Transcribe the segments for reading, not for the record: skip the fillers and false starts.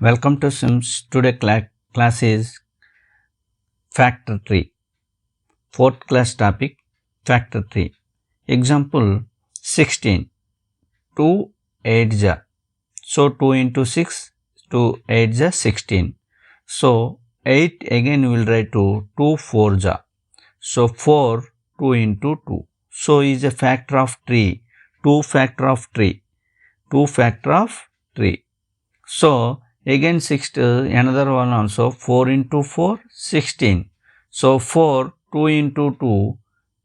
Welcome to SIMS. Today class is factor tree. Fourth class topic factor tree. Example 16. 2 8 ja. So 2 into 6, 2 8 ja 16. So 8 again we will write to 2 4 ja. So 4 2 into 2. So is a factor of tree. 2 factor of tree. 2 factor of tree. So again another one also 4 into 4 16. So 4 2 into 2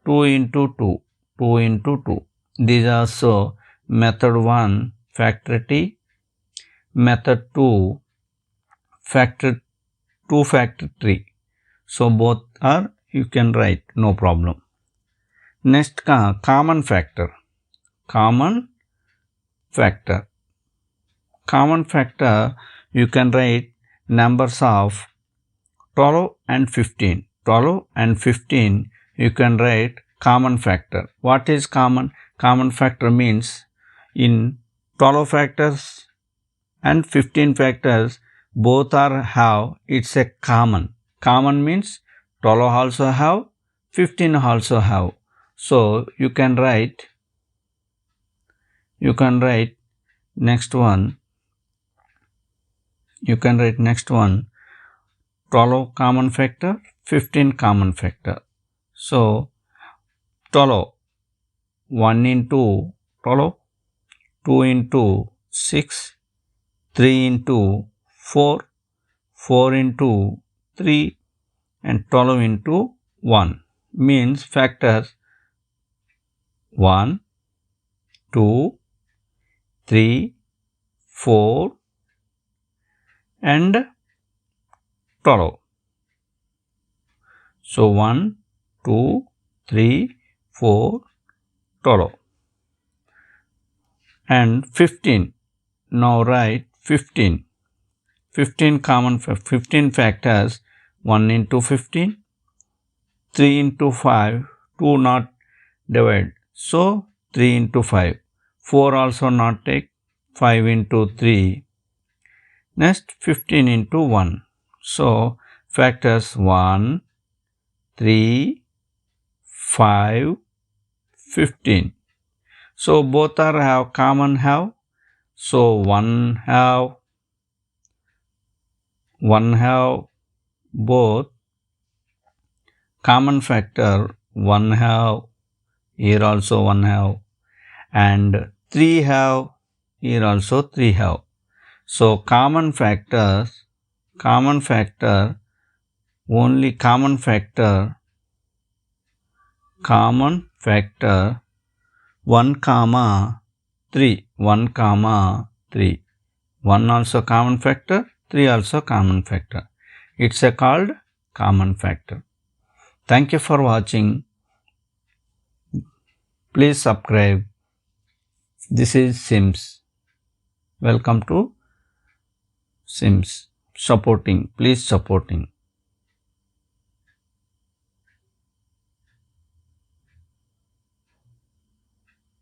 2 into 2 2 into 2. These are so method 1 factor t, method 2 factor 2 factor 3. So both are you can write no problem. Next common factor. Common factor. Common factor you can write numbers of 12 and 15. 12 and 15 you can write common factor. What is common? Common factor means in 12 factors and 15 factors both are have it's a common. Common means 12 also have, 15 also have. So you can write next one. You can write next one 12 common factor, 15 common factor. So 12 1 into 12, 2 into 6, 3 into 4, 4 into 3 and 12 into 1 means factors 1, 2, 3, 4 and 12. So 1, 2, 3, 4, 12 and 15. Now write 15. 15 common 15 factors 1 into 15, 3 into 5, 2 not divide. So 3 into 5, 4 also not take, 5 into 3. Next 15 into 1. So factors 1, 3, 5, 15. So both are have common have. So one have both common factor 1 have, here also 1 have, and 3 have, here also 3 have. So common factor, only common factor 1 comma 3, 1 comma 3. 1 also common factor, 3 also common factor. It's called common factor. Thank you for watching. Please subscribe. This is SIMS. Welcome to SIMS. Please supporting.